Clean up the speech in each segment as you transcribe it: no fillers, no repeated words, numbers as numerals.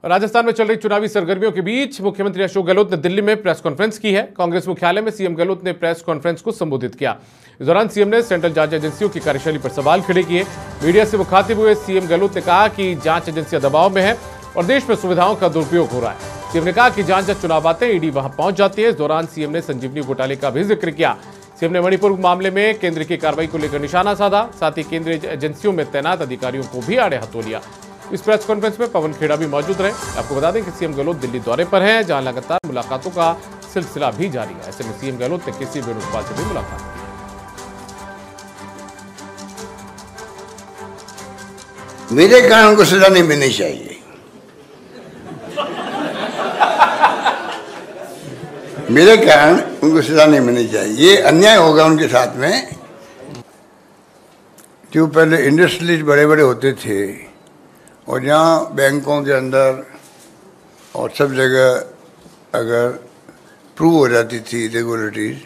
राजस्थान में चल रही चुनावी सरगर्मियों के बीच मुख्यमंत्री अशोक गहलोत ने दिल्ली में प्रेस कॉन्फ्रेंस की है। कांग्रेस मुख्यालय में सीएम गहलोत ने प्रेस कॉन्फ्रेंस को संबोधित किया। इस दौरान सीएम ने सेंट्रल जांच एजेंसियों की कार्यशैली पर सवाल खड़े किए। मीडिया से मुखातिब हुए सीएम गहलोत ने कहा कि जांच एजेंसियां दबाव में है और देश में सुविधाओं का दुरुपयोग हो रहा है। सीएम ने कहा कि जहां चुनाव आते हैं ईडी वहां पहुंच जाती है। इस दौरान सीएम ने संजीवनी घोटाले का भी जिक्र किया। सीएम ने मणिपुर मामले में केंद्र की कार्रवाई को लेकर निशाना साधा। साथ ही केंद्रीय एजेंसियों में तैनात अधिकारियों को भी आड़े हाथों लिया। इस प्रेस कॉन्फ्रेंस में पवन खेड़ा भी मौजूद रहे। आपको बता दें कि सीएम गहलोत दिल्ली दौरे पर हैं, जहां लगातार मुलाकातों का सिलसिला भी जारी है। ऐसे में सीएम गहलोत ने केसी वेणुगोपाल से भी मुलाकात की। मेरे कारण उनको सजा नहीं मिलनी चाहिए। मेरे कारण उनको सजा नहीं मिलनी चाहिए। ये अन्याय होगा उनके साथ में। जो पहले इंडस्ट्रियलिस्ट बड़े बड़े होते थे और जहाँ बैंकों के अंदर और सब जगह अगर प्रूव हो जाती थी इरेगुलरिटीज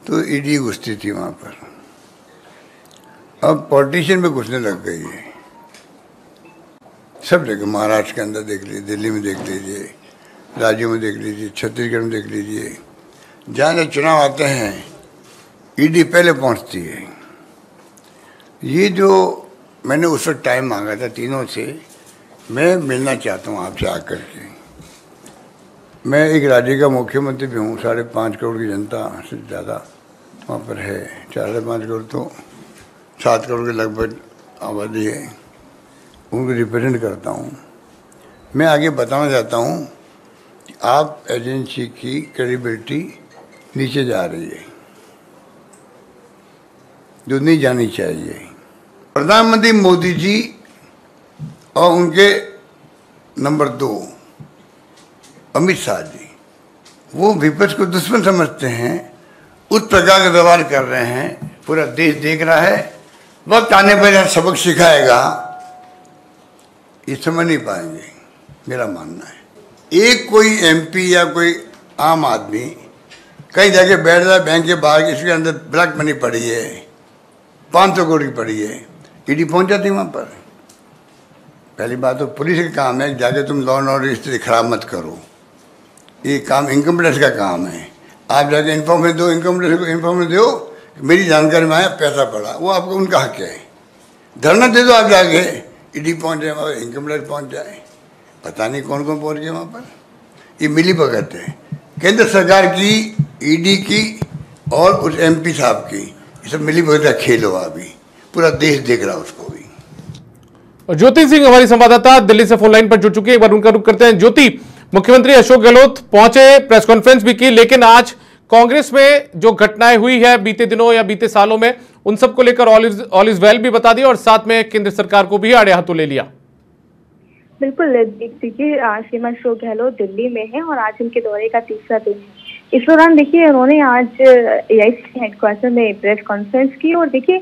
तो ईडी घुसती थी वहाँ पर। अब पॉलिटिशियन में घुसने लग गई है सब जगह। महाराष्ट्र के अंदर देख लीजिए, दिल्ली में देख लीजिए, राज्यों में देख लीजिए, छत्तीसगढ़ में देख लीजिए। जहाँ जहाँ चुनाव आते हैं ईडी पहले पहुँचती है। ये जो मैंने उस वक्त टाइम मांगा था तीनों से, मैं मिलना चाहता हूँ आपसे आकर के। मैं एक राज्य का मुख्यमंत्री भी हूँ। 5.5 करोड़ की जनता से ज़्यादा वहाँ पर है। 4.5 करोड़ तो 7 करोड़ के लगभग आबादी है। उनको रिप्रेजेंट करता हूँ। मैं आगे बताना चाहता हूँ कि आप एजेंसी की क्रेडिबिलिटी नीचे जा रही है, जो नहीं जानी चाहिए। प्रधानमंत्री मोदी जी और उनके नंबर 2 अमित शाह जी, वो विपक्ष को दुश्मन समझते हैं। उस प्रकार का व्यवहार कर रहे हैं। पूरा देश देख रहा है। वक्त आने पर यह सबक सिखाएगा, ये समझ नहीं पाएंगे, मेरा मानना है। एक कोई एमपी या कोई आम आदमी कहीं जाके बैठ जाए बैंक के बाहर, इसके अंदर ब्लैक मनी पड़ी है, 500 करोड़ की पड़ी है, ईडी पहुंच जाती वहाँ पर। पहली बात तो पुलिस का काम है जाके तुम लॉ एंड ऑर्डर स्थिति खराब मत करो। ये काम इनकम टैक्स का काम है। आप जाके इन्फॉर्मेशन दो, इनकम टैक्स को इन्फॉर्मेशन दो मेरी जानकारी में आया पैसा पड़ा, वो आपको उनका हक है। धरना दे दो आप जाके, ईडी पहुँच जाए वहाँ, इनकम टैक्स पहुँच जाए। पता नहीं कौन कौन पहुँच गए वहाँ पर। ये मिली भगत है केंद्र सरकार की, ईडी की और उस एमपी साहब की। ये सब मिली भगत का खेल हुआ। अभी पूरा देश देख रहा है उसको भी। और ज्योति सिंह हमारी संवाददाता दिल्ली से फोन लाइन पर जुड़ चुकी है। एक बार उनका रुख करते हैं। ज्योति, मुख्यमंत्री अशोक गहलोत पहुंचे, प्रेस कॉन्फ्रेंस भी की, लेकिन आज कांग्रेस में जो घटनाएं हुई है बीते दिनों या बीते सालों में, उन सबको लेकर ऑल इज वेल भी बता दिया और साथ में केंद्र सरकार को भी आड़े हाथों ले लिया। बिल्कुल देखिए, श्रीमान अशोक गहलोत दिल्ली में है और आज उनके दौरे का तीसरा दिन है। इस दौरान देखिए उन्होंने आज एआईसीसी हेडक्वार्टर में प्रेस कॉन्फ्रेंस की और देखिए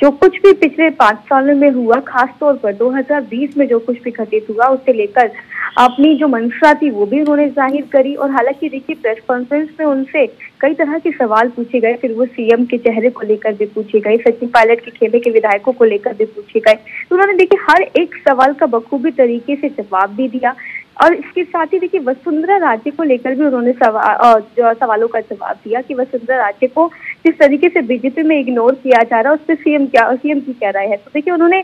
जो कुछ भी पिछले 5 सालों में हुआ, खासतौर पर 2020 में जो कुछ भी घटित हुआ, उससे लेकर अपनी जो मंशा थी वो भी उन्होंने जाहिर करी। और हालांकि देखिए प्रेस कॉन्फ्रेंस में उनसे कई तरह के सवाल पूछे गए, फिर वो सीएम के चेहरे को लेकर भी पूछे गए, सचिन पायलट के खेमे के विधायकों को लेकर भी पूछे गए। तो उन्होंने देखिए हर एक सवाल का बखूबी तरीके से जवाब भी दिया। और इसके साथ ही देखिए वसुंधरा राजे को लेकर भी उन्होंने सवालों का जवाब दिया कि वसुंधरा राजे को जिस तरीके से बीजेपी में इग्नोर किया जा रहा है, उस पर सीएम की क्या राय है। तो देखिए उन्होंने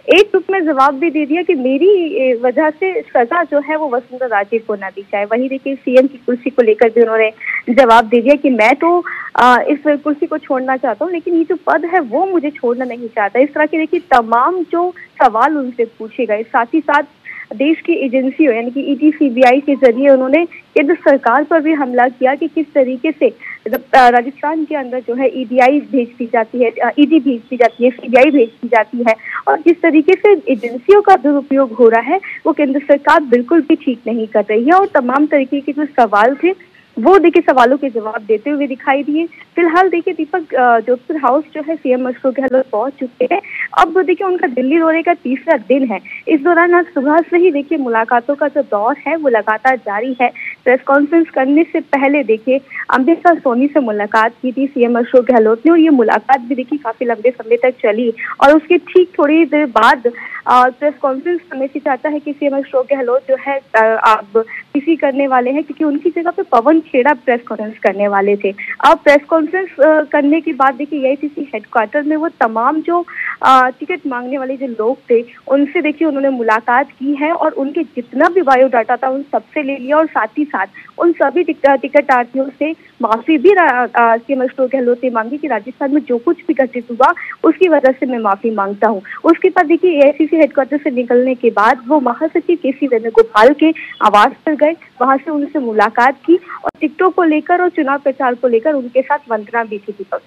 एक टुक में जवाब भी दे दिया कि मेरी वजह से सजा जो है वो वसुंधरा राजे को ना दी जाए। वहीं देखिए सीएम की कुर्सी को लेकर भी उन्होंने जवाब दे दिया कि मैं तो इस कुर्सी को छोड़ना चाहता हूँ, लेकिन ये जो पद है वो मुझे छोड़ना नहीं चाहता। इस तरह के देखिए तमाम जो सवाल उनसे पूछे गए। साथ ही साथ देश की एजेंसियों यानी कि ईडी सीबीआई के जरिए उन्होंने केंद्र सरकार पर भी हमला किया कि किस तरीके से राजस्थान के अंदर जो है ईडीआई भेज दी जाती है, ईडी भेज दी जाती है, सीबीआई भेज दी जाती है, और जिस तरीके से एजेंसियों का दुरुपयोग हो रहा है वो केंद्र सरकार बिल्कुल भी ठीक नहीं कर रही है। और तमाम तरीके के जो सवाल थे वो देखिए सवालों के जवाब देते हुए दिखाई दिए। फिलहाल देखिए दीपक, जोधपुर हाउस जो है सीएम अशोक गहलोत पहुंच चुके हैं। अब देखिए उनका दिल्ली दौरे का तीसरा दिन है। इस दौरान आज सुबह से ही देखिए मुलाकातों का जो दौर है वो लगातार जारी है। प्रेस कॉन्फ्रेंस करने से पहले देखिए अंबिका सोनी से मुलाकात की थी सीएम अशोक गहलोत ने, और ये मुलाकात भी देखिए काफी लंबे समय तक चली और उसके ठीक थोड़ी देर बाद प्रेस कॉन्फ्रेंस करने से चाहता है कि सीएम अशोक गहलोत जो है अब किसी करने वाले हैं, क्योंकि उनकी जगह पे पवन खेड़ा प्रेस कॉन्फ्रेंस करने वाले थे। अब प्रेस कॉन्फ्रेंस करने के बाद देखिए एआईसीसी हेडक्वार्टर में वो तमाम जो टिकट मांगने वाले जो लोग थे उनसे देखिए उन्होंने मुलाकात की है और उनके जितना भी बायोडाटा था उन सबसे ले लिया, और साथ ही साथ उन सभी टिकटार्थियों से माफी भी सीएम अशोक गहलोत ने मांगी कि राजस्थान में जो कुछ भी घटित हुआ उसकी वजह से मैं माफी मांगता हूँ। उसके बाद देखिए एआईसीसी हेडक्वार्टर से निकलने के बाद वो महासचिव केसी वेणुगोपाल के आवास पर गए, वहां से उनसे मुलाकात की और टिकटों को लेकर और चुनाव प्रचार को लेकर उनके साथ वंदना भी की। दीपक।